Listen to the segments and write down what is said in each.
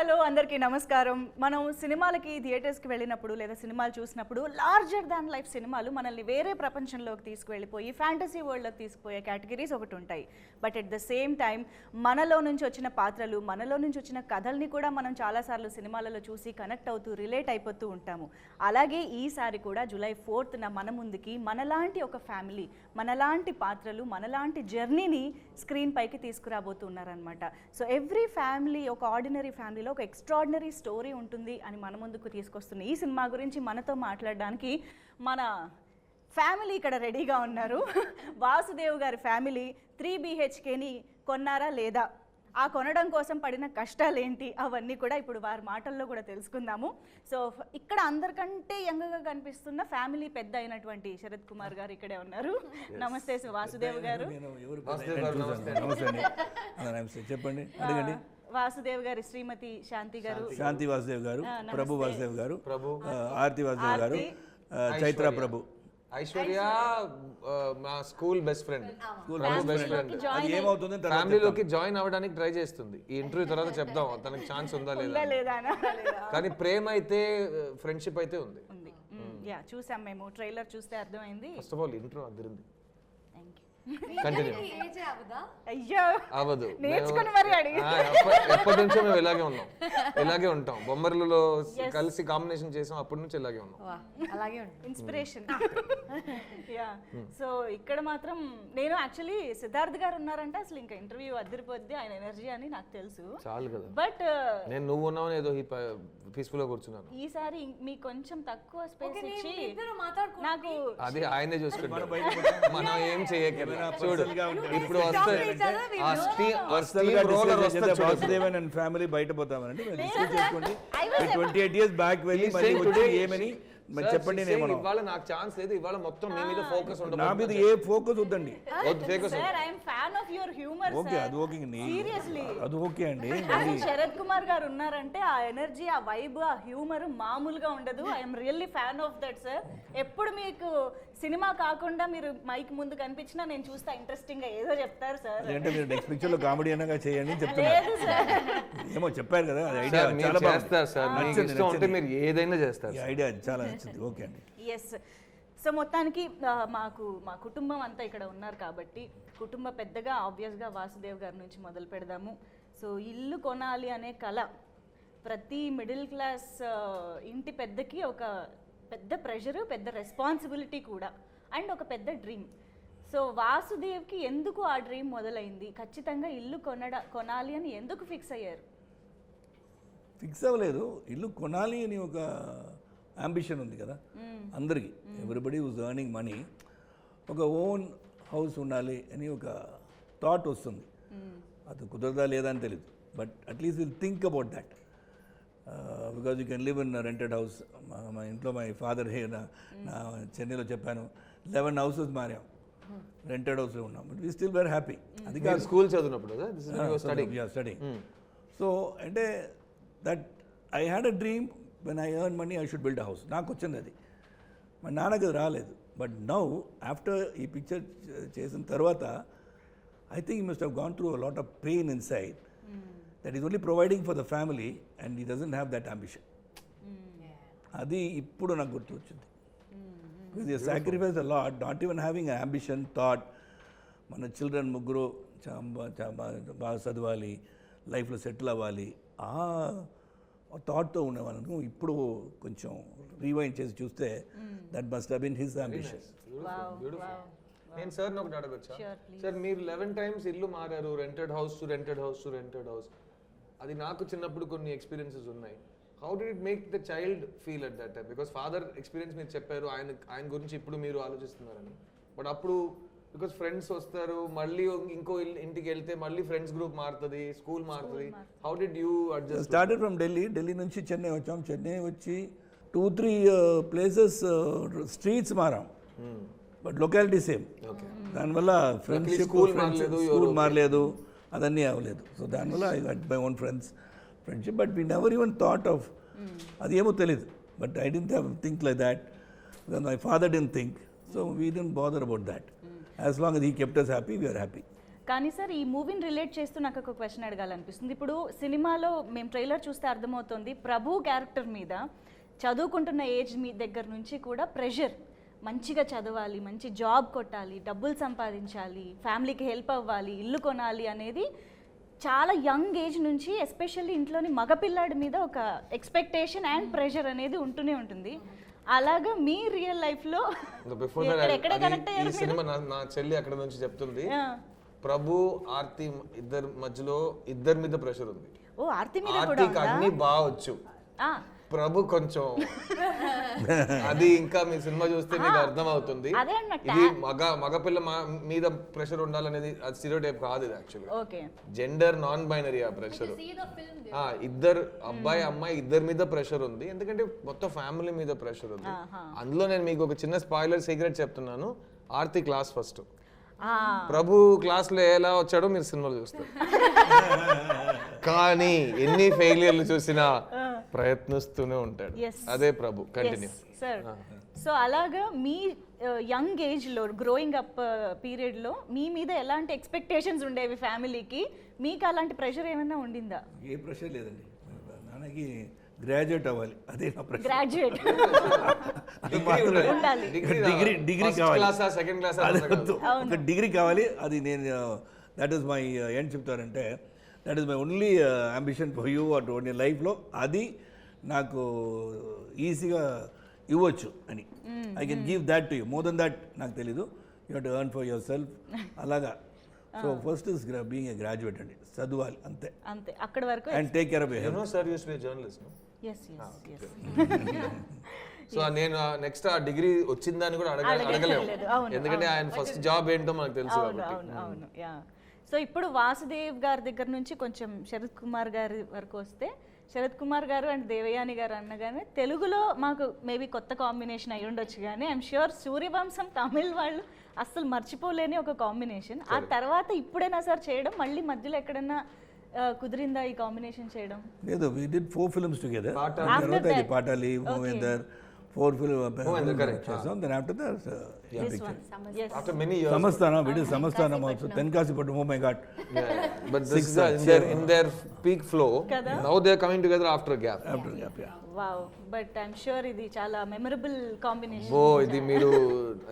Hello అందరికీ నమస్కారం. మనం సినిమాలకి థియేటర్స్కి వెళ్ళినప్పుడు లేదా సినిమాలు చూసినప్పుడు లార్జర్ దాన్ లైఫ్ సినిమాలు మనల్ని వేరే ప్రపంచంలోకి తీసుకువెళ్ళిపోయి ఫ్యాంటసీ వరల్డ్లోకి తీసుకుపోయే కేటగిరీస్ ఒకటి ఉంటాయి. But at the same time మనలో నుంచి వచ్చిన పాత్రలు, మనలో నుంచి వచ్చిన కథల్ని కూడా మనం చాలాసార్లు సినిమాలలో చూసి కనెక్ట్ అవుతూ రిలేట్ అయిపోతూ ఉంటాము. అలాగే ఈసారి కూడా జూలై 4న మన ముందుకి మనలాంటి ఒక ఫ్యామిలీ, మనలాంటి పాత్రలు, మనలాంటి జర్నీని స్క్రీన్ పైకి తీసుకురాబోతున్నారనమాట. సో ఎవ్రీ ఫ్యామిలీ, ఒక ఆర్డినరీ ఫ్యామిలీలో ఒక ఎక్స్ట్రాడినరీ స్టోరీ ఉంటుంది అని మన ముందుకు తీసుకొస్తున్న ఈ సినిమా గురించి మనతో మాట్లాడడానికి మన ఫ్యామిలీ ఇక్కడ రెడీగా ఉన్నారు. వాసుదేవ్ గారి ఫ్యామిలీ 3 BHKని కొన్నారా లేదా, ఆ కొనడం కోసం పడిన కష్టాలేంటి, అవన్నీ కూడా ఇప్పుడు వారి మాటల్లో కూడా తెలుసుకుందాము. సో ఇక్కడ అందరికంటే యంగ్గా కనిపిస్తున్న ఫ్యామిలీ పెద్ద అయినటువంటి శరత్ కుమార్ గారు ఇక్కడే ఉన్నారు. నమస్తే వాసుదేవ్ గారు. చెప్పండి, అడగండి. వాసుదేవ్ గారి శ్రీమతి శాంతి గారు, శాంతి వాసుదేవ్ గారు, ప్రభు వాసుదేవ్ గారు, ఆర్తి వాసుదేవ్ గారు, చైత్ర ప్రభు, ఐశ్వర్య మా స్కూల్ బెస్ట్ ఫ్రెండ్. ఏమవుతుంది ఫ్యామిలీలోకి జాయిన్ అవ్వడానికి ట్రై చేస్తుంది. ఈ ఇంటర్వ్యూ తర్వాత చెప్దాం తనకి ఛాన్స్ ఉందా లేదా, కానీ ప్రేమ అయితే ఫ్రెండ్షిప్ అయితే ఉంది. యా, చూసాం మేము, ట్రైలర్ చూస్తే అర్థమైంది. ఫస్ట్ ఆఫ్ ఆల్ ఇంట్రో అదిరింది. అయ్యో, అవదు. నేర్చుకుని మరి ఎప్పటి నుంచో మేము ఇలాగే ఉంటాం. బొమ్మర్లలో కలిసి కాంబినేషన్ చేసాం, అప్పటి నుంచి ఇలాగే ఉన్నాం. ఇన్స్పిరేషన్. యా, సో ఇక్కడ మాత్రం నేను యాక్చువల్లీ సిద్ధార్థ్ గారు ఉన్నారంటే అసలు ఇంకా ఇంటర్వ్యూ అదిరిపోద్ది, ఆయన ఎనర్జీ అని నాకు తెలుసు. చాలు కదా. బట్ నేను నువ్వు ఉన్నావు ఏదో పీస్ఫుల్ గా కూర్చున్నాను. ఈసారి మీకు కొంచెం తక్కువ స్పేస్ ఇచ్చి నాకు అది ఆయనే చూసుకుంటారు, మనం ఏం చేయక. చూడు ఇప్పుడు వాసుదేవన్ అండ్ ఫ్యామిలీ బయట పోతామనండి. 28 years బ్యాక్ వెళ్ళి ఏమని చెప్పండి. ఇవాళ నాకు ఛాన్స్ లేదు, ఇవాళ మొత్తం మీ మీద ఫోకస్ ఉండదు. నా మీద ఏ ఫోకస్ వద్దండి. అది ఓకే అండి. శరత్ కుమార్ గారు ఉన్నారంటే ఆ ఎనర్జీ, ఆ వైబ్, ఆ హ్యూమర్ మామూలుగా ఉండదు. I'm really fan of that sir. ఎప్పుడు మీకు సినిమా కాకుండా మీరు మైక్ ముందు కనిపించినా నేను చూస్తా, ఇంట్రెస్టింగ్ గా ఏదో చెప్తారు సార్. అంటే మీరు నెక్స్ట్ పిక్చర్ లో కామెడీ అనగా చేయండి చెప్తున్నారు. ఏమో చెప్పారు కదా, ఐడియా చాలా బాగుంది. మీరు ఏదైనా చేస్తారు, ఐడియా చాలా నచ్చింది. ఓకే అండి. ఎస్. సో మొత్తానికి మా కుటుంబం అంతా ఇక్కడ ఉన్నారు కాబట్టి కుటుంబ పెద్దగా ఆబ్వియస్గా వాసుదేవ్ గారి నుంచి మొదలు పెడదాము. సో ఇల్లు కొనాలి అనే కళ ప్రతి మిడిల్ క్లాస్ ఇంటి పెద్దకి ఒక పెద్ద ప్రెషరు, పెద్ద రెస్పాన్సిబిలిటీ కూడా, అండ్ ఒక పెద్ద డ్రీమ్. సో వాసుదేవ్కి ఎందుకు ఆ డ్రీమ్ మొదలైంది? ఖచ్చితంగా ఇల్లు కొనాలి అని ఎందుకు ఫిక్స్ అయ్యారు? ఫిక్స్ అవ్వలేదు, ఇల్లు కొనాలి అని ఒక అంబిషన్ ఉంది కదా అందరికీ. ఎవ్రీబడి హూస్ ఎర్నింగ్ మనీ, ఒక ఓన్ హౌస్ ఉండాలి అని ఒక థాట్ వస్తుంది. అది కుదరదా లేదా అని తెలియదు, but at least will think about that. Because you can live in rented house. మా ఇంట్లో మై ఫాదర్ నా చెన్నైలో చెప్పాను 11 houses మారాం, రెంటెడ్ హౌస్లో ఉన్నాం, but we still very happy. అది కాదు స్కూల్ చదివినప్పుడు స్టడీ. సో అంటే that I had a dream, when I earn money I should build a house. నాకు వచ్చింది అది, మా నాన్నకి అది రాలేదు. బట్ నౌ ఆఫ్టర్ ఈ పిక్చర్ చేసిన తర్వాత I think you must have gone through a lot of pain in side that is only providing for the family and he doesn't have that ambition. అది ఇప్పుడు నాకు గుర్తు వచ్చింది. Because you sacrifice a lot, not even having a ambition thought. మన children ముగ్గురు బాగా చదవాలి, లైఫ్లో సెటిల్ అవ్వాలి, ఆ థాట్తో ఉండేవాళ్ళను. ఇప్పుడు కొంచెం రీవైండ్ చేసి చూస్తే that must have been his ambition. నేను సార్ ఒకటి అడగొచ్చా? సార్ మీరు 11 times ఇల్లు మారారు, rented house to rented house to rented house. అది నాకు చిన్నప్పుడు కొన్ని ఎక్స్పీరియన్సెస్ ఉన్నాయి. How did it make the child feel at that time? Because father experience మీరు చెప్పారు, ఆయన గురించి ఇప్పుడు మీరు ఆలోచిస్తున్నారని. బట్ అప్పుడు బికాస్ ఫ్రెండ్స్ వస్తారు, మళ్ళీ ఇంకో ఇంటికి వెళ్తే మళ్ళీ ఫ్రెండ్స్ గ్రూప్ మారుతుంది, స్కూల్ మారుతుంది. How did you adjust? Started from Delhi నుంచి చెన్నై వచ్చాం. చెన్నై వచ్చి 2-3 places స్ట్రీట్స్ మారాం, బట్ లొకాలిటీ సేమ్. దానివల్ల ఫ్రెండ్షిప్, స్కూల్ మారలేదు, అదన్నీ అవ్వలేదు. సో దానివల్ల I got my own friendship, but we never even thought of అది ఏమో తెలీదు. But I didn't have think like that, because my father didn't think, so we didn't bother about that. As long as he kept us happy, we are happy. కానీ sir ఈ మూవీని relate చేస్తూ నాకు ఒక question అడగాలనిపిస్తుంది. ఇప్పుడు సినిమాలో మేము trailer చూస్తే అర్థమవుతుంది ప్రభు క్యారెక్టర్ మీద చదువుకుంటున్న ఏజ్ మీ దగ్గర నుంచి కూడా ప్రెషర్, మంచిగా చదవాలి, మంచి జాబ్ కొట్టాలి, డబ్బులు సంపాదించాలి, ఫ్యామిలీకి హెల్ప్ అవ్వాలి, ఇల్లు కొనాలి అనేది చాలా యంగ్ ఏజ్ నుంచి ఎస్పెషల్లీ ఇంట్లోని మగపిల్లాడి మీద ఒక ఎక్స్పెక్టేషన్ అండ్ ప్రెషర్ అనేది ఉంటూనే ఉంటుంది. అలాగా మీ రియల్ లైఫ్లో ఎక్కడ కనెక్ట్ ఈ అయ్యారు? సినిమా నా చెల్లి అక్కడ నుంచి చెప్తుంది, ప్రభు ఆర్తి ఇద్దరి మధ్యలో ఇద్దరి మీద ప్రెషర్ ఉంది. ఓ ఆర్తి మీద కూడా ఆర్తికి అన్ని బావచ్చు, ప్రభు కొంచెం అది ఇంకా మీ సినిమా చూస్తే మీకు అర్థం అవుతుంది. అదే అన్నట్టు. ఇది మగపిల్ల మీద ప్రెషర్ ఉండాలనేది అది స్టీరియోటైప్ కాదు, ఇది యాక్చువల్గా ఓకే జెండర్ నాన్ బైనరీ ఆ ప్రెషర్. ఇద్దరు అబ్బాయి అమ్మాయి ఇద్దరి మీద ప్రెషర్ ఉంది, ఎందుకంటే మొత్తం ఫ్యామిలీ మీద ప్రెషర్ ఉంది. అందులో నేను మీకు ఒక చిన్న స్పాయిలర్ సీక్రెట్ చెప్తున్నాను, ఆర్తి క్లాస్ ఫస్ట్, ప్రభు క్లాస్ లో ఎలా వచ్చాడో మీరు సినిమాలో చూస్తారు. కానీ ఎన్ని ఫెయిలియర్లు చూసినా ప్రయత్నిస్తూనే ఉంటాడు, అదే ప్రభు. Continue sir. సో అలాగా మీ యంగ్ ఏజ్లో గ్రోయింగ్ అప్ పీరియడ్లో మీ మీద ఎలాంటి ఎక్స్పెక్టేషన్స్ ఉండేవి ఫ్యామిలీకి? మీకు అలాంటి ప్రెషర్ ఏమైనా ఉండిందా? ఏ ప్రెషర్ లేదండి, నాన్నకి గ్రాడ్యుయేట్ అవ్వాలి, అదే నా ప్రెషర్. గ్రాడ్యుయేట్ ఉండాలి, డిగ్రీ కావాలి, సెకండ్ క్లాస్ ఒక డిగ్రీ కావాలి. అది నేను దట్ ఈస్ మై ఏం చెప్తారంటే that is my only ambition for you at only లైఫ్లో. అది నాకు ఈజీగా ఇవ్వచ్చు అని, I can give that to you. More than that నాకు తెలీదు, you have to earn for yourself అలాగా. So first is being a graduate అండి, చదవాలి అంతే అంతే, అక్కడ వరకు. And take care of your sir use to be journalist. yes. So నేను నెక్స్ట్ ఆ డిగ్రీ వచ్చిందని కూడా అడగలేము, ఎందుకంటే ఆయన ఫస్ట్ జాబ్ ఏంటో మనకు తెలుసు కాబట్టి. అవును యా. సో ఇప్పుడు వాసుదేవ్ గారి దగ్గర నుంచి కొంచెం శరత్ కుమార్ గారి వరకు వస్తే, శరత్ కుమార్ గారు అండ్ దేవయాని గారు అనగానే తెలుగులో మాకు మేబీ కొత్త కాంబినేషన్ అయి ఉండొచ్చు, కానీ ఐఎమ్ ష్యూర్ సూర్యవంశం తమిళ్ వాళ్ళు అస్సలు మర్చిపోలేని ఒక కాంబినేషన్. ఆ తర్వాత ఇప్పుడైనా సార్ చేయడం, మళ్ళీ మధ్యలో ఎక్కడైనా కుదిరిందా ఈ కాంబినేషన్ చేయడం? లేదు, we did 4 films together. తర్వాత ఇది పాటాలి, మూవేందర్, 4 films చేసాం. Then after that This one. Yes. After many years. Samasthanam, we did Samasthanam also. Tenkasipattu, oh my God. But this is in their peak flow. Now they are coming together after a gap. After gap, yeah. Wow. But I'm sure ఇది చాలా memorable combination. ఇది మీరు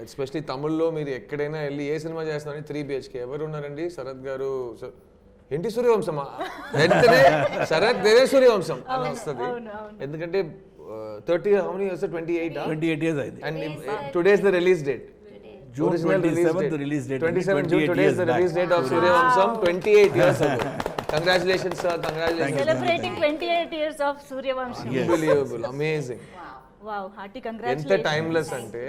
especially తమిళ్లో మీరు ఎక్కడైనా వెళ్ళి ఏ cinema చేస్తున్నారని 3 BHK ఎవరు ఉన్నారండి? శరత్ గారు, ఏంటి సూర్యవంశమా, వెంటనే శరత్ దేవే సూర్యవంశం అని వస్తుంది. ఎందుకంటే 30 how many years? 28 years అయింది. And today is the release date. June 27th the release date. 27 June, today is the release date of Suryavamsam, 28 years ago. Congratulations sir, congratulations. Celebrating 28 years of Suryavamsam. Unbelievable, amazing. Wow, hearty congratulations. ఎంత timeless అంటే.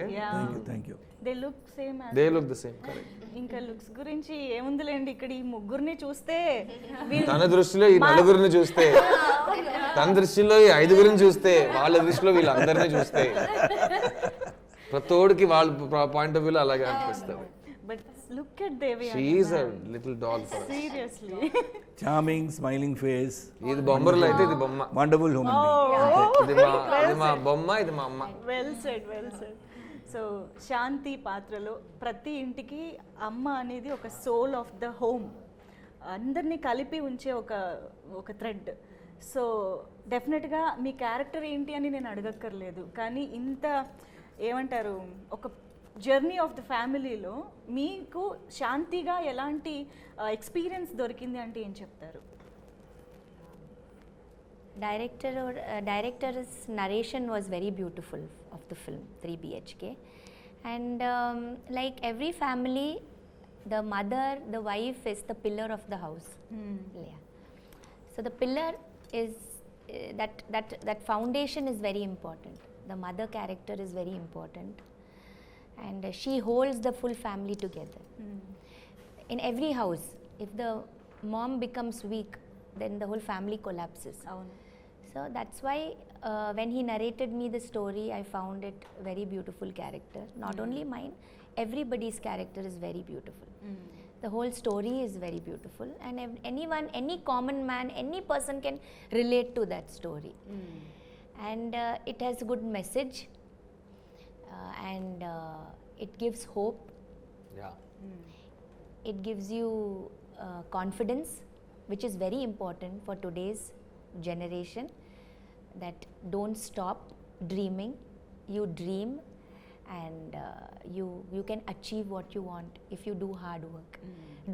Thank you. They look same as. They look the same, correct. ఇంకా looks గురించి ఏముందిలేండి, ఇక్కడ ఈ ముగ్గురిని చూస్తే తన దృష్టిలో ఈ నలుగురిని చూస్తే, తన దృష్టిలో ఈ 5గురిని చూస్తే, వాళ్ళ దృష్టిలో వీళ్ళందరినీ చూస్తే, ప్రతోడికి వాళ్ళ పాయింట్ ఆఫ్ వ్యూలో అలాగే అనిపిస్తుంది. But look at Devi, she is a little doll for us. Seriously Charming, smiling face. ఇది బొమ్మర్లు అయితే ఇది బొమ్మ. Wonderful human being. ఇది మా బొమ్మ, ఇది మా అమ్మ. Well said, well said. So Shanti పాత్రలో ప్రతి ఇంటికి అమ్మ అనేది ఒక సోల్ ఆఫ్ ద హోమ్, అందరినీ కలిపి ఉంచే ఒక థ్రెడ్. సో డెఫినెట్గా మీ క్యారెక్టర్ ఏంటి అని నేను అడగక్కర్లేదు, కానీ ఇంత ఏమంటారు ఒక జర్నీ ఆఫ్ ద ఫ్యామిలీలో మీకు శాంతిగా ఎలాంటి ఎక్స్పీరియన్స్ దొరికింది అంటే ఏం చెప్తారు? Director's narration was very beautiful of the film 3 BHK, and like every family, the mother, the wife is the pillar of the house. Yeah. So the pillar is that foundation is very important. The mother character is very important, and she holds the full family together. In every house, if the mom becomes weak, then the whole family collapses. So that's why when he narrated me the story, I found it very beautiful character. Not only mine, everybody's character is very beautiful. The whole story is very beautiful, and anyone, any common man, any person can relate to that story. And it has a good message, and it gives hope. Yeah. it gives you confidence, which is very important for today's generation, that don't stop dreaming. You dream, and you can achieve what you want if you do hard work.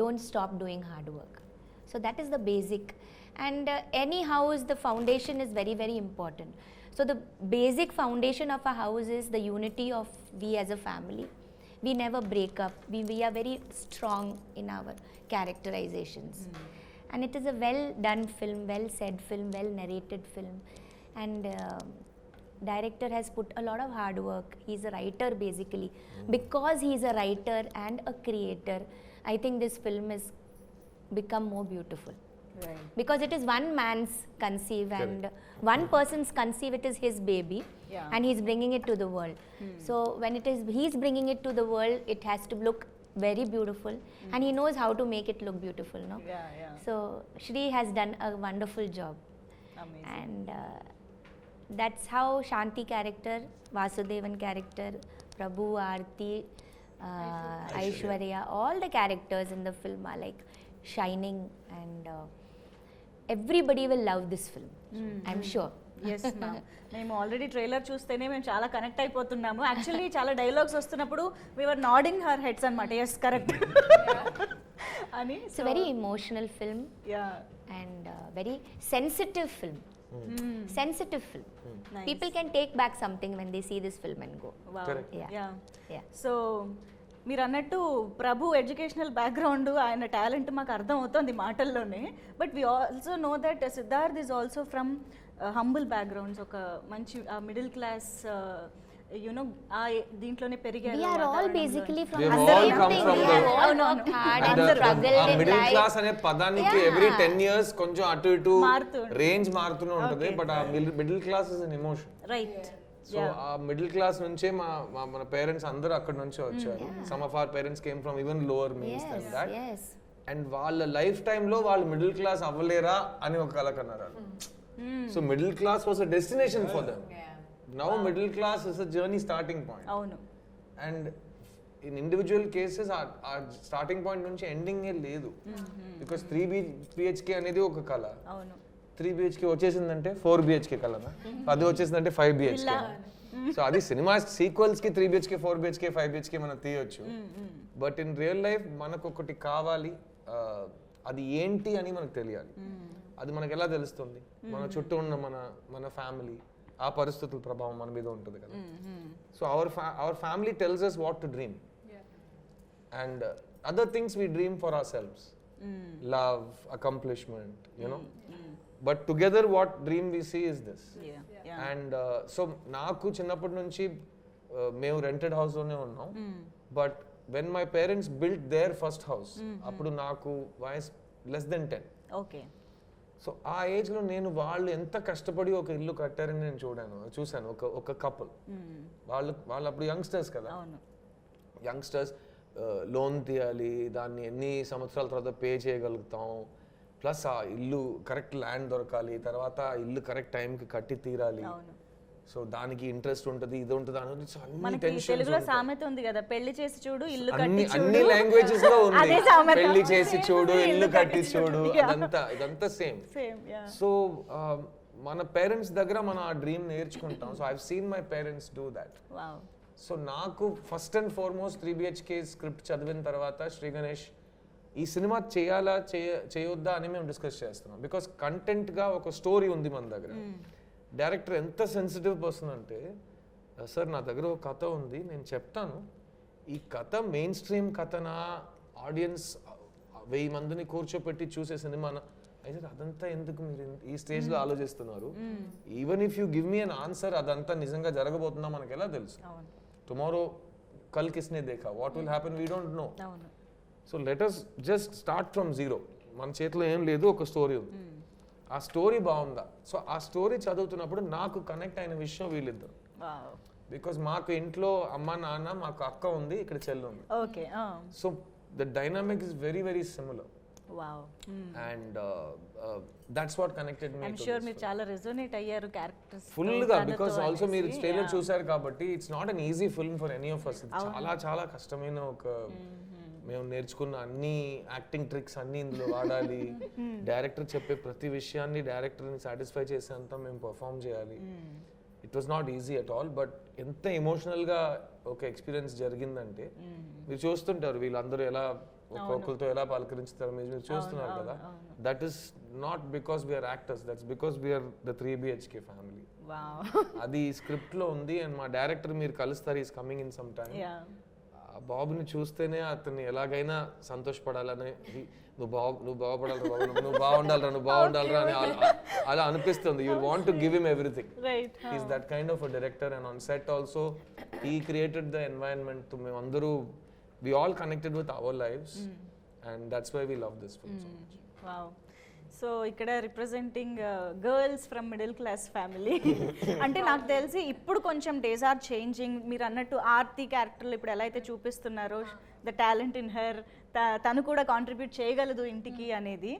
Don't stop doing hard work. So that is the basic. And any house, the foundation is very, very important. So the basic foundation of a house is the unity of we as a family. We never break up. We are very strong in our characterizations. And it is a well done film, well said film, well narrated film. And director has put a lot of hard work. He's a writer basically. Because he's a writer and a creator, I think this film has become more beautiful. Right. Because it is one man's conceive and one person's conceive, it is his baby. Yeah. And he's bringing it to the world. So when it is he's bringing it to the world, it has to look very beautiful, and he knows how to make it look beautiful, no? Yeah. So Shri has done a wonderful job. Amazing. And that's how Shanti character, Vasudevan character, Prabhu, Aarti, Aishwarya, all the characters in the film are like shining, and everybody will love this film. I'm sure. Yes ma'am, మేము already trailer చూస్తేనే మేము చాలా connect అయిపోతున్నాము. Actually చాలా dialogues వస్తున్నప్పుడు we're nodding her heads అనమాట, yes correct అని. It's a very emotional film yeah and very sensitive film. Sensitive film. Nice. People can take back something when they see this film and go. Correct. Yeah. Yeah Yeah. So మీరు అన్నట్టు ప్రభు educational background, ఆయన talent మాకు అర్థం అవుతుంది మాటల్లోనే. But we also know that Siddharth is also from humble backgrounds, ఒక మంచి middle class you know దీంట్లోనే పెరిగారు. We are all basically from We have the all same come thing. from We the- have all worked hard and struggled in middle life. Class అనే పదానికి Yeah. Every 10 years కొంచెం అటు ఇటు మారుతూ ఉంటుంది. Range మారుతూనే ఉంటుంది. Okay. బట్ ఆ middle class is an emotion. Right. So ఆ మిడిల్ క్లాస్ నుంచే మన పేరెంట్స్ అందరూ అక్కడ నుంచే వచ్చారు. Some of our parents came from even lower means than that. Yes. And వాళ్ళ లైఫ్ టైమ్ లో వాళ్ళు మిడిల్ క్లాస్ అవ్వలేరా అని ఒక కల కన్నారు. So middle class was a destination for them. Now middle class is a journey starting point. అవును. And in individual cases ఆ స్టార్టింగ్ పాయింట్ నుంచి ఎండింగ్ ఏ లేదు. బికాస్ 3BHK అనేది ఒక కళ. అవును. 3BHK వచ్చేసిందంటే 4BHK కలనా, అది వచ్చేసిందంటే 5BHK. సో అది సినిమా సీక్వెల్స్ కి 3BHK 4BHK 5BHK మనం తీయొచ్చు. బట్ ఇన్ రియల్ లైఫ్ మనకు ఒకటి కావాలి, అది ఏంటి అని మనకు తెలియాలి. అది మనకు ఎలా తెలుస్తుంది? మన చుట్టూ ఉన్న మన ఫ్యామిలీ, ఆ పరిస్థితుల ప్రభావం మన మీద ఉంటుంది కదా. So our family tells us what to dream, and other things we dream for ourselves, love, accomplishment, you know. But together what dream we see is this. And so నాకు చిన్నప్పటి నుంచి మేము రెంటెడ్ హౌస్ లోనే ఉన్నాం. But when my parents built their first house, అప్పుడు నాకు వయస్ less than 10. Okay. So ఆ ఏజ్ లో నేను వాళ్ళు ఎంత కష్టపడి ఒక ఇల్లు కట్టారని నేను చూశాను. ఒక కపుల్, వాళ్ళు అప్పుడు యంగ్స్టర్స్ కదా. యంగ్స్టర్స్ లోన్ తీయాలి, దాన్ని ఎన్ని సంవత్సరాల తర్వాత పే చేయగలుగుతాం, ప్లస్ ఆ ఇల్లు కరెక్ట్ ల్యాండ్ దొరకాలి, తర్వాత ఆ ఇల్లు కరెక్ట్ టైంకి కట్టి తీరాలి. సో దానికి ఇంట్రెస్ట్ ఉంటుంది, ఇది ఉంటుంది, మనకి తెలుగులో సామెత ఉంది కదా, పెళ్లి చేసి చూడు ఇల్లు కట్టి చూడు. అన్ని లాంగ్వేజెస్ లో ఉంది, పెళ్లి చేసి చూడు ఇల్లు కట్టి చూడు, ఇదంతా సేమ్. సో మన పేరెంట్స్ దగ్గర మనం ఆ డ్రీమ్ నేర్చుకుంటాం. So I have seen my parents do that. So నాకు first and foremost 3BHK script చదివిన తర్వాత శ్రీ గణేష్ ఈ సినిమా చేయాలా చేయొద్దా అని మేము డిస్కస్ చేస్తున్నాం. బికాస్ కంటెంట్గా ఒక స్టోరీ ఉంది మన దగ్గర. డైరెక్టర్ ఎంత సెన్సిటివ్ పర్సన్ అంటే, సార్ నా దగ్గర ఒక కథ ఉంది, నేను చెప్తాను, ఈ కథ మెయిన్ స్ట్రీమ్ కథనా, ఆడియన్స్ 1000 మందిని కూర్చోపెట్టి చూసే సినిమానా? అయితే అదంతా ఎందుకు మీరు ఈ స్టేజ్లో ఆలోచిస్తున్నారు? Even if you give me an answer, అదంతా నిజంగా జరగబోతుందా మనకు ఎలా తెలుసు? టుమారో కల్ కిస్నే దేఖా, what will happen we don't know. So let us just start from zero. మన చేతిలో ఏం లేదు, ఒక స్టోరీ ఉంది. ఆ స్టోరీ బాగుందా? సో ఆ స్టోరీ చదువుతున్నప్పుడు నాకు కనెక్ట్ అయిన విషయం వీళ్ళిద్దరు. బికాస్ మాకు ఇంట్లో అమ్మ నాన్న, మాకు అక్క ఉంది, ఇక్కడ చెల్లి ఉంది. So the dynamic is very very similar. And that's what connected me. మీరు చాలా రెజోనేట్ అయ్యారు క్యారెక్టర్స్ ఫుల్ గా. బికాస్ ఆల్సో మీరు ట్రైలర్ చూసారు కాబట్టి it's not an easy film for any of us. చాలా చాలా కష్టమైన ఒక మేము నేర్చుకున్న అన్ని యాక్టింగ్ ట్రిక్స్ అన్ని ఇందులో వాడాలి, డైరెక్టర్ చెప్పే ప్రతి విషయాన్ని డైరెక్టర్ని సాటిస్ఫై చేసేంత మేము పర్ఫామ్ చేయాలి. It was not easy at all, but ఎంత ఎమోషనల్గా ఒక ఎక్స్పీరియన్స్ జరిగిందంటే మీరు చూస్తుంటారు వీళ్ళందరూ ఎలా ఒక్కొక్కరితో ఎలా పలకరించుతారు మీరు చూస్తున్నారు కదా. That is not because we're actors, that's because we're the 3 BHK family. అది స్క్రిప్ట్ లో ఉంది. అండ్ మా డైరెక్టర్ మీరు కలుస్తారు, is coming in some time. బాబుని చూస్తేనే అతన్ని ఎలాగైనా సంతోషపడాలని, నువ్వు బాగుపడాలి బాబు, నువ్వు బాగుండాలరా అని అలా అనిపిస్తుంది. You want to give him everything. Is that kind of a director. And on set also he created the environment. మేమందరూ we all connected with our lives, and that's why we love this film so much. Wow. So ఇక్కడ representing girls from middle class family అంటే నాకు తెలిసి ఇప్పుడు కొంచెం days are changing. మీరు అన్నట్టు ఆర్తి క్యారెక్టర్లు ఇప్పుడు ఎలా అయితే చూపిస్తున్నారో, ద టాలెంట్ ఇన్ హెర్, తను కూడా కాంట్రిబ్యూట్ చేయగలదు ఇంటికి అనేది.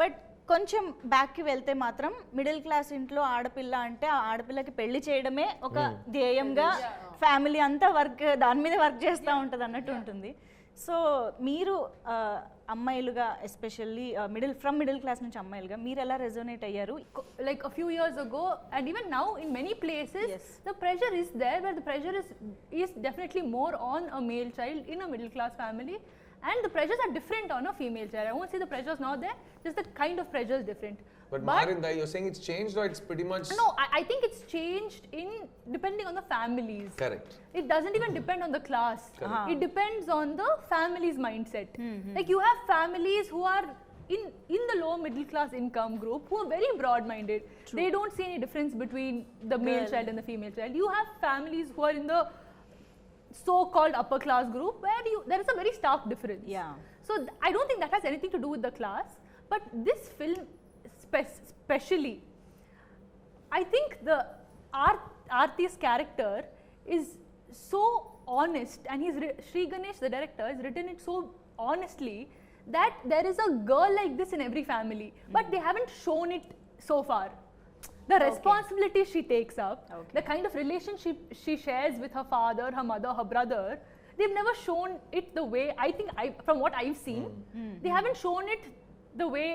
బట్ కొంచెం బ్యాక్కి వెళ్తే మాత్రం మిడిల్ క్లాస్ ఇంట్లో ఆడపిల్ల అంటే ఆ ఆడపిల్లకి పెళ్లి చేయడమే ఒక ధ్యేయంగా ఫ్యామిలీ అంతా దాని మీద వర్క్ చేస్తూ ఉంటుంది అన్నట్టు ఉంటుంది. సో మీరు అమ్మాయిలుగా ఎస్పెషల్లీ మిడిల్ క్లాస్ నుంచి అమ్మాయిలుగా మీరు ఎలా రెజోనేట్ అయ్యారు? Like a few years ago and even now in many places, the pressure is there, where the pressure is definitely more on a male child in a middle class family, and the pressures are different on a female child. I won't say the pressure is not there, just the kind of pressure is different. But Marinda, you're saying it's changed or it's pretty much... No, I think it's changed depending on the families. Correct. It doesn't even depend on the class. It depends on the family's mindset. Like you have families who are in the low middle class income group who are very broad minded. They don't see any difference between the male child and the female child. You have families who are in the so-called upper class group where there is a very stark difference. So I don't think that has anything to do with the class, but this film especially, I think the Aarti's character is so honest, and Sri Ganesh, the director, has written it so honestly that there is a girl like this in every family, but they haven't shown it so far. The responsibility she takes up, the kind of relationship she shares with her father, her mother, her brother, they've never shown it the way, I think, from what I've seen, they haven't shown it the way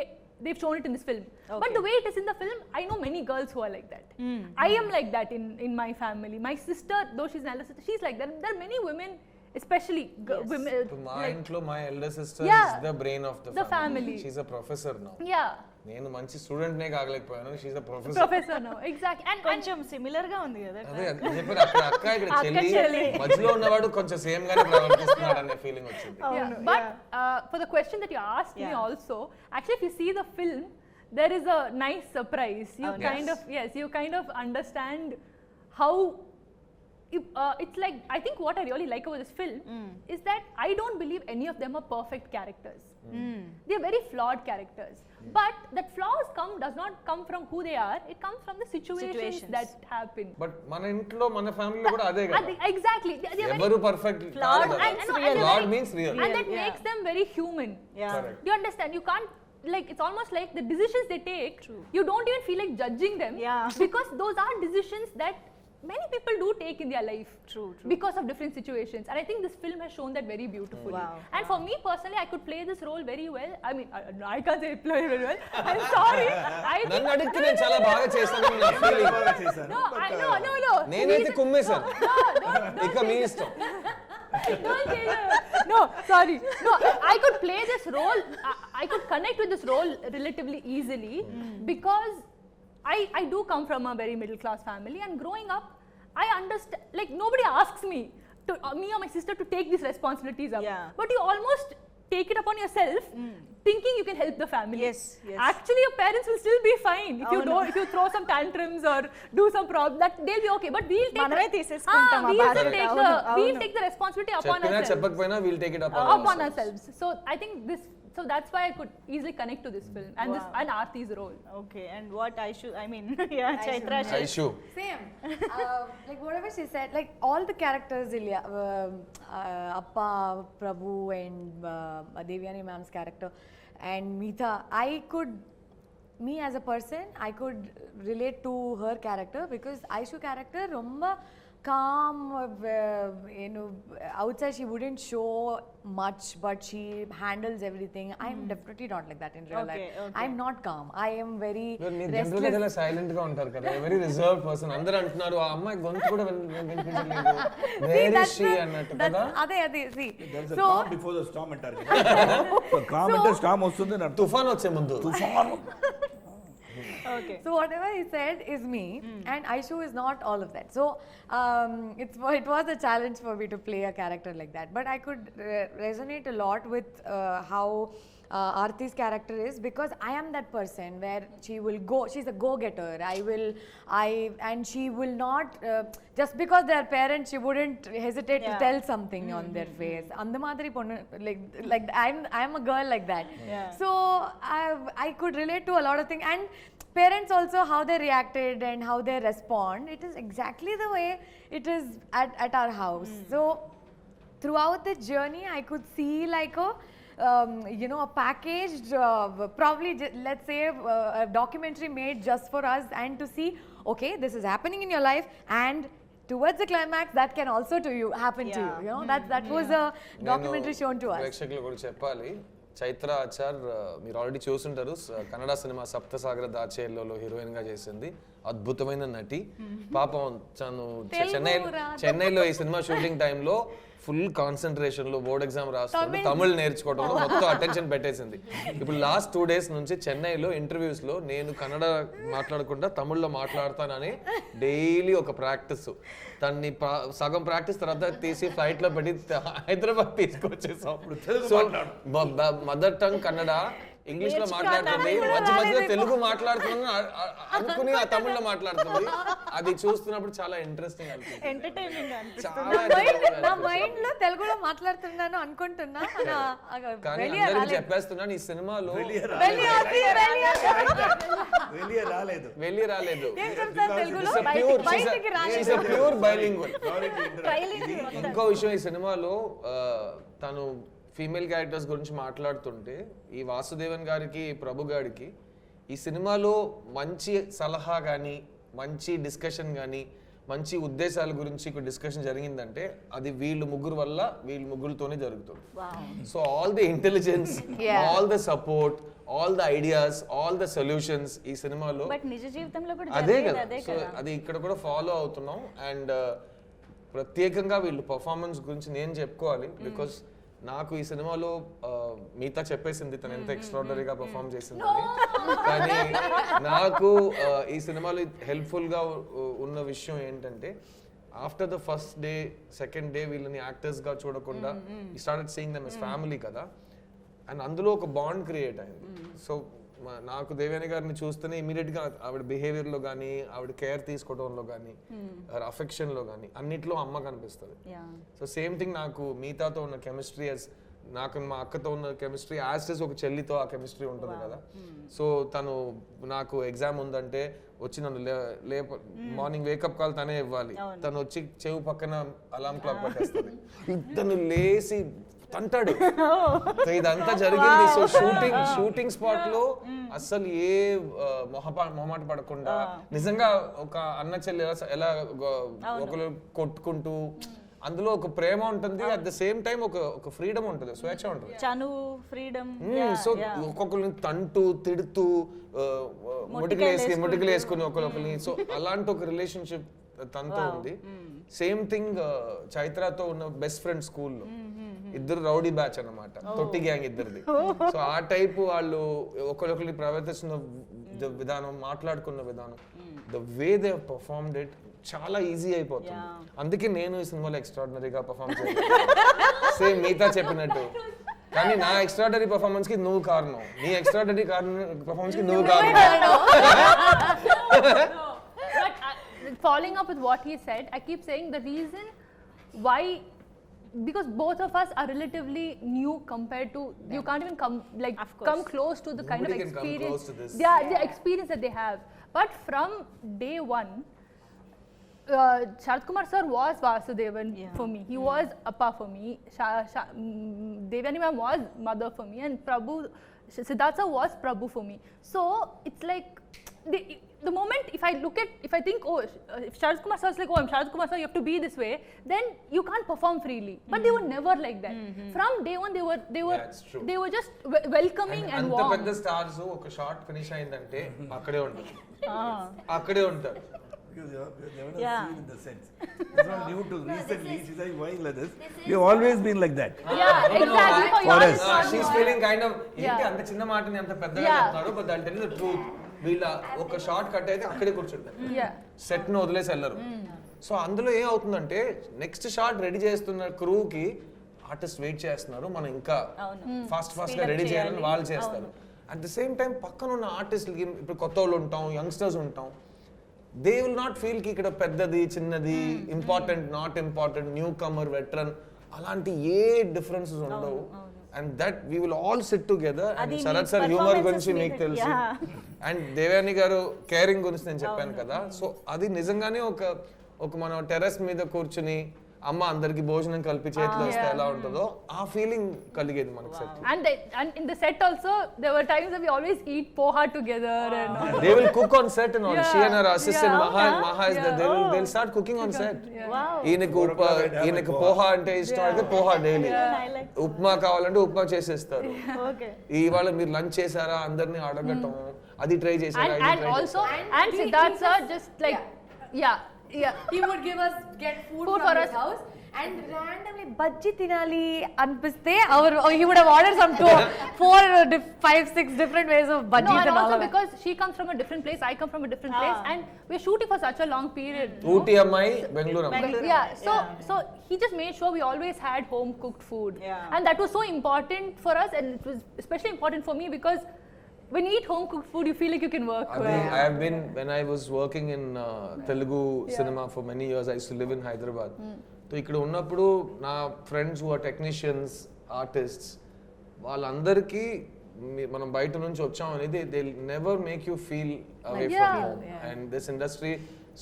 they've shown it in this film. But the way it is in the film, I know many girls who are like that. I am like that in my family. My sister, though she's an elder sister, she's like that. There are many women, especially women. My elder sister is the brain of the family. She's a professor now. Yeah. నేను మంచి student నే కాగలేకపోయాను. She's a professor now. Exactly. And కొంచెం similar గా ఉంది కదా. అదే చెప్పారు అక్క ఇక్కడ చెల్లి మధ్యలో ఉన్నవాడు కొంచెం సేమ్ గానే ప్రవర్తిస్తున్నాడు అనే ఫీలింగ్ వచ్చింది. But for the question that you asked me also, actually if you see the film, there is a nice surprise. You kind of understand how it's like, I think what I really like about this film is that I don't believe any of them are perfect characters. They are very flawed characters. But that flaws does not come from who they are, it comes from the situations that happen. But మన ఇంట్లో మన ఫ్యామిలీలో కూడా అదే కదా. Exactly. ఎవరు perfect flawed means real. And that makes them very human. Correct. Do you understand? You can't, like, it's almost like the decisions they take, you don't even feel like judging them, because those are decisions that many people do take in their life. True. Because of different situations, and I think this film has shown that very beautifully. And for me personally, I could play this role very well. I mean, I can't say play very well. I'm sorry. నన్ను అడిగితే నేను చాలా బాగా చేశానని నా feeling. No. నేనైతే కుమ్మేశాను. ఇక మీ ఇష్టం. No, sorry. No, I could play this role. I could connect with this role relatively easily because I do come from a very middle class family, and growing up, I understand, like, nobody asks me or my sister to take these responsibilities up. But you almost take it upon yourself, thinking you can help the family. Yes. Actually, your parents will still be fine if you throw some tantrums or do some problem. That they'll be okay. But we'll take the responsibility upon ourselves. చెప్పకపోయినా we'll take it upon ourselves. So I think so that's why I could easily connect to this film and and Aarti's role. Okay, and what Chaitra. Aishu. Same. Like whatever she said, like all the characters, Ilya, Appa, Prabhu, and Devyani ma'am's character, and Meetha, me as a person, I could relate to her character because Aishu character romba calm, you know, outside she wouldn't show much, but she handles everything. I'm definitely not like that in real life. I'm not calm. I am very general గా silent గా ఉంటారు కదా, very reserve person. అందరూ అంటున్నారు ఆ అమ్మాయి గొంతు కూడా వినిపించలేదు, వేర్ ఇస్ షీ అన్నట్టు కదా. అదే see. There's a calm before the storm అంటారు కదా. So calm అంటే storm వస్తుంది అని అర్థం. తుఫాన్ వచ్చే ముందు. Okay So whatever he said is me, and Aishu is not all of that. So it was a challenge for me to play a character like that. But I could resonate a lot with how Aarti's character is, because I am that person where she will go. She's a go-getter. And she will not just because they are parents, she wouldn't hesitate to tell something on their face. Andamadri ponnu, like I'm a girl like that. So I could relate to a lot of things, and parents also, how they reacted and how they respond, it is exactly the way it is at our house. So throughout the journey I could see like a you know, a packaged probably let's say a documentary made just for us, and to see, okay, this is happening in your life, and towards the climax that can also happen to you, you know. That was a documentary shown to us. ప్రేక్షకులు కూడా చెప్పాలి, చైత్ర ఆచార్ మీరు already చూసుంటారు, Kannada cinema సప్తసాగర దాచేల్లో heroine గా చేసింది. అద్భుతమైన నటి. పాపం తను చెన్నైలో ఈ సినిమా షూటింగ్ టైంలో ఫుల్ కాన్సన్ట్రేషన్ లో బోర్డ్ ఎగ్జామ్ రాస్తుంది, తమిళ్ నేర్చుకోవడంలో మొత్తం అటెన్షన్ పెట్టేసింది. ఇప్పుడు లాస్ట్ 2 days నుంచి చెన్నైలో ఇంటర్వ్యూస్ లో నేను కన్నడ మాట్లాడకుండా తమిళ్లో మాట్లాడతానని డైలీ ఒక ప్రాక్టీస్. దాన్ని సగం ప్రాక్టీస్ తర్వాత తీసి ఫ్లైట్ లో పెట్టి హైదరాబాద్ తీసుకొచ్చేసాం. So mother tongue Kannada, English లో మాట్లాడుతుంది, మధ్య మధ్యలో తెలుగు మాట్లాడుతుంది అనుకుని ఆ తమిళ్లో మాట్లాడుతుంది. అది చూస్తున్నప్పుడు చాలా ఇంట్రెస్టింగ్ అనిపిస్తుంది, ఎంటర్టైనింగ్. నా మైండ్ లో తెలుగులో మాట్లాడుతున్నాను అనుకుంటున్నా, కానీ అందరికి చెప్పేస్తున్నాను, ఈ సినిమాలో వెళ్ళి రాలేదు. Pure bilingual. ఇంకో విషయం, ఈ సినిమాలో తను ఫీమేల్ క్యారెక్టర్స్ గురించి మాట్లాడుతుంటే ఈ వాసుదేవన్ గారికి, ప్రభు గారికి ఈ సినిమాలో మంచి సలహా కానీ, మంచి డిస్కషన్ కానీ, మంచి ఉద్దేశాల గురించి డిస్కషన్ జరిగిందంటే అది వీళ్ళు ముగ్గురు వల్ల, వీళ్ళు ముగ్గురుతోనే జరుగుతుంది. So all the intelligence, all the support, all the ideas, all the solutions ఈ సినిమాలో నిజ జీవితంలో కూడా అదే కదా. సో అది ఇక్కడ కూడా ఫాలో అవుతున్నాం. అండ్ ప్రత్యేకంగా వీళ్ళు పర్ఫార్మెన్స్ గురించి నేను చెప్పుకోవాలి, బికాస్ నాకు ఈ సినిమాలో మిగతా చెప్పేసింది తను ఎంత ఎక్స్ట్రాడనరీగా పర్ఫామ్ చేసిందని, కానీ నాకు ఈ సినిమాలో హెల్ప్ఫుల్ గా ఉన్న విషయం ఏంటంటే, after the first day, second day వీళ్ళని యాక్టర్స్ గా చూడకుండా started seeing them as family కదా, అండ్ అందులో ఒక బాండ్ క్రియేట్ అయింది. సో నాకు దేవయాని గారిని చూస్తేనే ఇమీడియట్ గా ఆవిడ బిహేవియర్ లో కానీ, ఆవిడ కేర్ తీసుకోవడంలో కానీ, అఫెక్షన్ లో కానీ అన్నిట్లో అమ్మ కనిపిస్తుంది. సో సేమ్ థింగ్ నాకు మీతాతో ఉన్న కెమిస్ట్రీ, నాకు మా అక్కతో ఉన్న కెమిస్ట్రీ, యాజ్ ఒక చెల్లితో ఆ కెమిస్ట్రీ ఉంటుంది కదా. సో తను నాకు ఎగ్జామ్ ఉందంటే వచ్చి నన్ను మార్నింగ్ వేకప్ కాల్ తనే ఇవ్వాలి, తను వచ్చి చెవు పక్కన అలారం క్లాక్ పెట్టేస్తుంది, తను లేసి తంటాడు. ఇదంతా జరిగింది. సో షూటింగ్ స్పాట్ లో అస్సలు ఏ మొహమాట పడకుండా నిజంగా ఒక అన్న చెల్లి ఎలా ఒకరు కొట్టుకుంటూ, అందులో ఒక ప్రేమ ఉంటుంది, అట్ ద సేమ్ టైం ఒక ఫ్రీడమ్ ఉంటుంది, స్వేచ్ఛ ఉంటుంది. సో ఒక్కొక్కరిని తంటూ తిడుతూ ముటికలు వేసుకుని ఒకరిని, సో అలాంటి ఒక రిలేషన్షిప్ తనతో ఉంది. సేమ్ థింగ్ చైత్రతో ఉన్న బెస్ట్ ఫ్రెండ్ స్కూల్లో, ఇద్దరు రౌడీ బ్యాచ్ అన్నమాట, తొట్టి గ్యాంగ్ ఇద్దరిది. సో ఆ టైప్ వాళ్ళు ఒకరిని ప్రవర్తిస్తున్న విధానం, మాట్లాడుకున్న విధానం, the way they performed it చాలా ఈజీ అయిపోతుంది. అందుకే నేను ఈ సినిమాలో ఎక్స్ట్రాడినరీగా పర్ఫార్మ్ చేయలేదు, సేమ్ మిగతా చెప్పినట్టు. కానీ నా ఎక్స్ట్రాడినరీ పర్ఫార్మెన్స్ కి నువ్వు కారణం, నీ ఎక్స్ట్రాడినరీ పర్ఫార్మెన్స్ కి నువ్వు కారణం. Following up with what he said, I keep saying the reason why, because both of us are relatively new compared to, you can't even come close to the kind of experience, the experience that they have. But from day one, Sharad Kumar sir was Vasudevan for me. He was Appa for me. Devyani ma'am was mother for me, and Prabhu, Siddharth sir was Prabhu for me. So it's like the moment if I think, oh, if Sharad Kumar sir is like, oh, I'm Sharad Kumar sir, you have to be this way, then you can't perform freely. But they were never like that. From day one, That's true. they were just welcoming and అంత warm. పెద్ద stars ఒక shot finish అయిందంటే అక్కడే ఉంటారు, అక్కడే ఉంటారు. Because you have Yeah. seen in the sense. It's not new to recently. She's like, why like this? You've always been like that. Yeah, exactly. For For yours, us. She's feeling kind of ఏంటి అంత చిన్న మాటని అంత పెద్దగా చెప్తున్నారు, but దాని తెలియదు truth. వీళ్ళ ఒక షార్ట్ కట్ అయితే అక్కడే కూర్చుంటారు, yeah. సెట్ ను వదిలేసి వెళ్ళరు. సో అందులో ఏం అవుతుందంటే నెక్స్ట్ షాట్ రెడీ చేస్తున్న క్రూకి ఆర్టిస్ట్ వెయిట్ చేస్తున్నారు, మనం ఇంకా ఫాస్ట్ గా రెడీ చేయాలని వాళ్ళు చేస్తారు. అట్ ద సేమ్ టైం పక్కన ఉన్న ఆర్టిస్ట్లకి ఇప్పుడు కొత్త వాళ్ళు ఉంటాం, యంగ్స్టర్స్ ఉంటాం, దే విల్ నాట్ ఫీల్ కి ఇక్కడ పెద్దది చిన్నది, important not important, newcomer veteran అలాంటి ఏ డిఫరెన్సెస్ ఉండవు. And that we will all sit together. And Sharath sir humour గురించి మీకు తెలుసు, అండ్ దేవయాని గారు కేరింగ్ గురించి నేను చెప్పాను కదా. సో అది నిజంగానే ఒక మనం టెర్రస్ మీద కూర్చుని అమ్మ అందరికి భోజనం కలిపి చేతిలో వస్తే ఎలా ఉంటుందో ఆ ఫీలింగ్ కలిగేది మనకు set. And in the set also, there were times that we always eat poha together and all. They will cook on set and all. Yeah. She and her assistant Yeah. Maha is there. They'll start cooking on set. Wow. ఈయనకు పోహా అంటే ఇష్టం అయితే poha daily, I like. Upma కావాలంటే ఉప్మా చేసేస్తారు. Okay. ఇవాళ మీరు lunch చేశారా అందరినీ అడగటం, అది ట్రై చేశారా, ఇది And try also, చేశారా? and Siddharth sir just like, yeah. He would get food Food from for his us. house and randomly bajji tinali anpiste he would have ordered some 4-5-6 different ways of No, bajjis and and all also of that. because she comes from a different place, I come from a different place, and we're shooting for such a long period. Ooty అమ్మాయి బెంగళూరు అమ్మాయి. Yeah, so he just made sure we always had home cooked food, Yeah. and that was so important for us, and it was especially important for me because when you eat home cooked food, you feel like you can work అది well. I have been, when I was working in Telugu cinema for many years, I used to live in Hyderabad. So ఇక్కడ ఉన్నప్పుడు నా friends who are technicians, artists, వాళ్ళందరికీ మనం బయట నుంచి వచ్చాం అనేది they never make you feel away from home and this industry.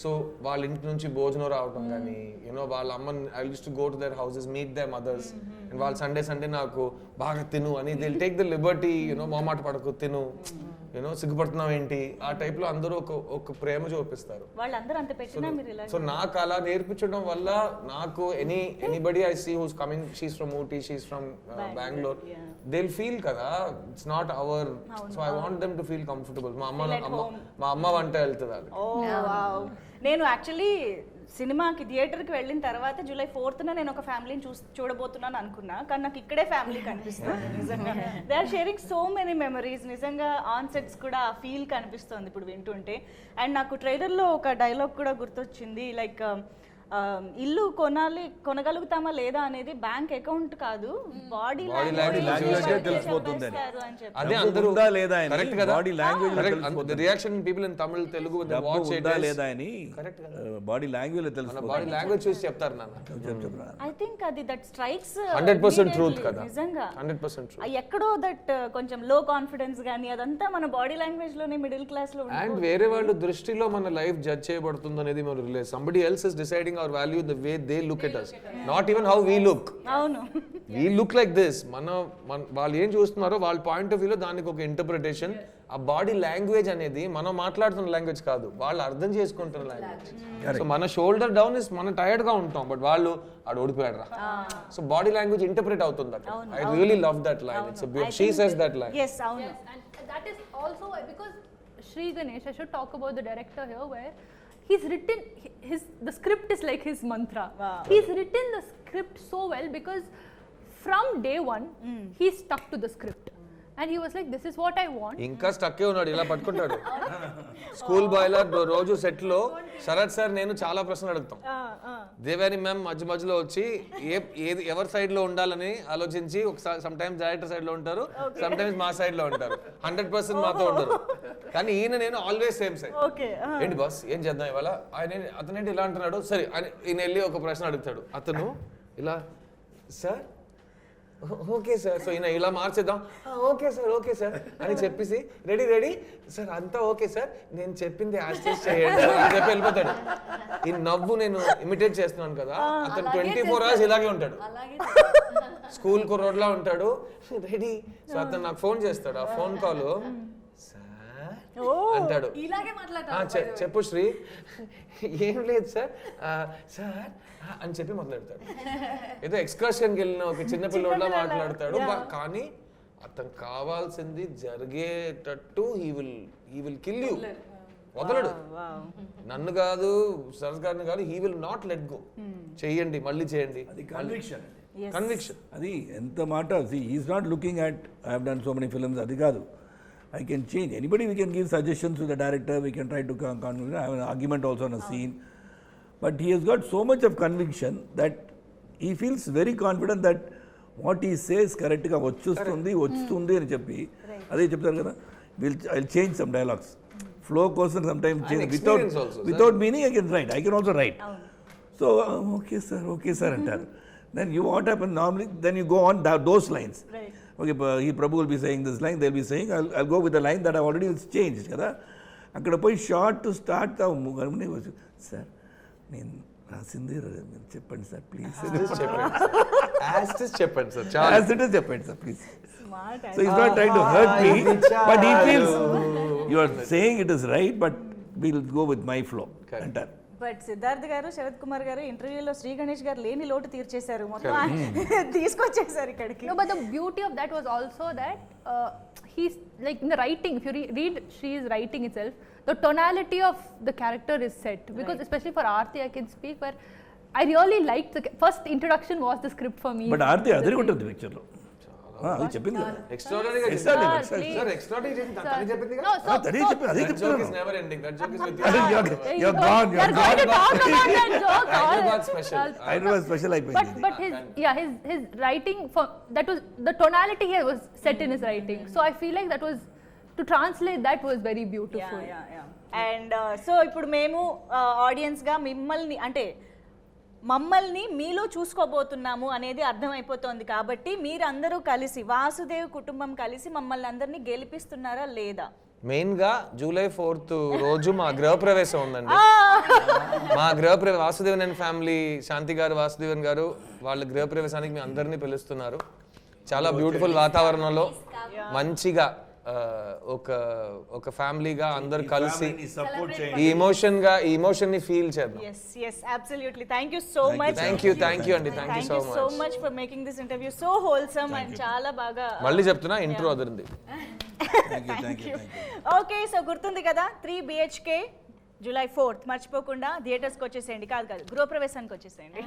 So వాళ్ళ ఇంటి నుంచి భోజనం రావడం కానీ, యూనో వాళ్ళ అమ్మ, I use to go to their houses, meet their mothers, and వాళ్ళు సండే నాకు బాగా తిను అని they take the liberty, you know మొహమాట పడకు తిను, యూనో సిగ్గుపడుతున్నావు ఏంటి, ఆ టైప్ లో అందరూ ఒక ప్రేమ చూపిస్తారు. వాళ్ళందరూ అంత పెట్టినా మీరు ఇలా. సో నాకు అలా నేర్పించడం వల్ల నాకు anybody I see who's coming, she's from Ooty, she's from Bengaluru, they feel కదా it's not our. So I want them to feel comfortable. మా అమ్మ వంట వెళ్తుంది అది. ఓ వావ్. నేను యాక్చువల్లీ సినిమాకి థియేటర్కి వెళ్ళిన తర్వాత July 4th నేను ఒక ఫ్యామిలీని చూడబోతున్నాను అనుకున్నా, కానీ నాకు ఇక్కడే ఫ్యామిలీ కనిపిస్తుంది నిజంగా. They are sharing so many memories. నిజంగా ఆన్ సెట్స్ కూడా ఆ ఫీల్ కనిపిస్తుంది ఇప్పుడు వింటుంటే. అండ్ నాకు ట్రైలర్లో ఒక డైలాగ్ కూడా గుర్తొచ్చింది, లైక్ ఇల్లు కొనగలుగుతామా లేదా అనేది బ్యాంక్ అకౌంట్ కాదు, బాడీ లాంగ్వేజ్ తెలిసిపోతుంది. అదే అందరూ ఉందా లేదా అని, కరెక్ట్ కదా, body language the reaction people in Tamil Telugu with watch it ఉందా లేదా అని బాడీ లాంగ్వేజ్ మన తెలిసిపోతుంది. బాడీ లాంగ్వేజ్ చూసి చెప్తారు నాన్న. ఐ థింక్ అది దట్ స్ట్రైక్స్ 100% ట్రూత్ కదా, నిజంగా 100% ట్రూత్. ఎక్కడో దట్ కొంచెం లో కాన్ఫిడెన్స్ గానీ అదంతా మన బాడీ లాంగ్వేజ్ లోనే మిడిల్ క్లాస్ లో అండ్ వేరే వాళ్ళ దృష్టిలో మన లైఫ్ జడ్జ్ చేయబడుతుంది అనేది మనం realise. Somebody else is deciding our value the way they look at us, not even how we look. అవును, వీ లుక్ లైక్ దిస్. వాళ్ళు ఏం చూస్తున్నారో వాళ్ళ పాయింట్ ఆఫ్ వ్యూలో దానికి ఒక ఇంటర్ప్రిటేషన్. ఆ బాడీ లాంగ్వేజ్ అనేది మనం మాట్లాడుతున్న లాంగ్వేజ్ కాదు, వాళ్ళు అర్థం చేసుకుంటున్న లాంగ్వేజ్. సో మన షోల్డర్ డౌన్ ఇస్ మనం టైర్డ్ గా ఉంటాం, బట్ వాళ్ళు ఆడు ఓడిపోయాడు రా. సో బాడీ లాంగ్వేజ్ ఇంటర్ప్రిట్ అవుతుంది అక్కడ. I really love that line. It's she says that line. yes అవును. And that is also why, because Shri Ganesh, I should talk about the director here, where he's written the script is like his mantra. Wow. He's written the script so well because from day one he stuck to the script and he was like, this is what I want. ఇంకా స్టక్కే ఉన్నాడు, ఇలా పట్టుకుంటాడు. School bye లా రోజు set లో Sarath sir నేను చాలా ప్రశ్నలు అడుగుతాం. దేవాని మ్యామ్ మధ్య మధ్యలో వచ్చి ఏది ఎవరి సైడ్ లో ఉండాలని ఆలోచించి సమ్ టైమ్స్ డైరెక్టర్ సైడ్ లో ఉంటారు, సమ్ టైమ్స్ మా సైడ్ లో ఉంటారు, 100% మాతో ఉంటారు. కానీ ఈయన నేను ఆల్వేస్ సేమ్ సైడ్. ఏంటి బాస్ ఏం చేద్దాం ఇవాళ, అతనేంటి ఇలా అంటున్నాడు, సరే ఈయన వెళ్ళి ఒక ప్రశ్న అడుగుతాడు, అతను ఇలా సార్ ఓకే సార్, సో ఈయన ఇలా మార్చేద్దాం, ఓకే సార్ అని చెప్పేసి రెడీ సార్ అంతా ఓకే సార్ నేను చెప్పింది యాస్టేజ్ చేయండి అని చెప్పి వెళ్ళిపోతాడు. ఈ నవ్వు నేను ఇమిటేట్ చేస్తున్నాను కదా, అతను 24 hours ఇలాగే ఉంటాడు, స్కూల్ కుర్రోడ్లా ఉంటాడు, రెడీ. సో అతను నాకు ఫోన్ చేస్తాడు, ఆ ఫోన్ కాల్, సార్ అంటాడు. ఇలాగే మాట్లాడతారు. చెప్పు శ్రీ. ఏం లేదు సార్, సార్ అని చెప్పి మొదలెడతాడు. ఏదో ఎక్స్కర్షన్కి వెళ్ళిన ఒక చిన్న పిల్లోడ్లా మాట్లాడతాడు. కానీ అతను కావాల్సింది జరిగేటట్టు హీ విల్ కిల్ యూ. వదలడు. నన్ను కాదు, సరస్ గారిని కాదు, he will not let go. చెయ్యండి, మళ్ళీ చేయండి. అది కన్విక్షన్. కన్విక్షన్. అది ఎంత మాట. Is not looking at I have done so many films, అది కాదు. I can change. Anybody, we can give suggestions to the director, we can try to have an argument also on a scene. But he has got so much of conviction that he feels very confident that what he says correctగా వస్తుంది అని చెప్పి అదే చెప్తారు కదా. I'll change some dialogues. Flow కోసం sometimes change without meaning I can also write. So okay sir అంటారు. Then what happens normally, then you go on those lines. Right. Okay, Prabhu will be saying this line, they'll be saying, I'll go with the line that I've already changed కదా. అక్కడ పోయి short to start sir నేను రాసింది చెప్పండి sir please, చెప్పండి sir, చెప్పండి sir please. So he's not trying to hurt me, but he feels you are saying it is right, but we'll go with my flow అంటారు. But Siddharth గారు, శరత్ కుమార్ గారు ఇంటర్వ్యూలో శ్రీ గణేష్ గారు లేని లోటు తీర్చేశారు, మొత్తం తీసుకొచ్చేసారు ఇక్కడికి. No, but the beauty of that was also that he's like in the writing, if you read Shree's writing itself, the tonality of the character is set. Because especially for Aarti, I can speak, where I really liked the first introduction was the script for me. But Aarti అదిరికొట్టింది పిక్చర్లో. అది చెప్పింది కదా. ఎక్స్ట్రాడనరీగా sir, extraordinary చేసి తనే చెప్పింది కదా. No, so అదే చెప్పి అదే That joke is చెప్తాను. never ending. That joke is with You're you're gone. going to talk about that joke. Hyderabad special. Hyderabad special అయిపోయింది. But his writing, for that was the tonality here was set in his writing. So I feel like that was, to translate that was very beautiful. And so ఇప్పుడు మేము ఆడియన్స్గా మిమ్మల్ని అంటే మమ్మల్ని మీలో చూసుకోబోతున్నాము అనేది అర్థమైపోతుంది. కాబట్టి మీరందరూ కలిసి, వాసుదేవ్ కుటుంబం కలిసి మమ్మల్ని అందరినీ గెలిపిస్తున్నారా లేదా? మెయిన్ గా July 4th రోజు మా గృహప్రవేశం ఉందండి. మా గృహప్రవేశం వాసుదేవన్ అండ్ ఫ్యామిలీ, శాంతి గారు, వాసుదేవన్ గారు, వాళ్ళ గృహప్రవేశానికి మీ అందరినీ పిలుస్తున్నారు. చాలా బ్యూటిఫుల్ వాతావరణంలో మంచిగా ఒక ఫ్యామిలీగా అందరు కలిసి ఈ ఎమోషన్ ని ఫీల్ చేద్దాం. Yes, absolutely. Thank you so much. Thank you అండి. Thank you so much for making this interview so wholesome and చాలా బాగా. మళ్ళీ చెప్తున్నా, intro Adirindi. Thank you. Okay, so గుర్తుంది కదా 3 BHK July 4th మర్చిపోకుండా థియేటర్స్కి వచ్చేసేయండి. కాదు గృహప్రవేశానికి వచ్చేసేయండి.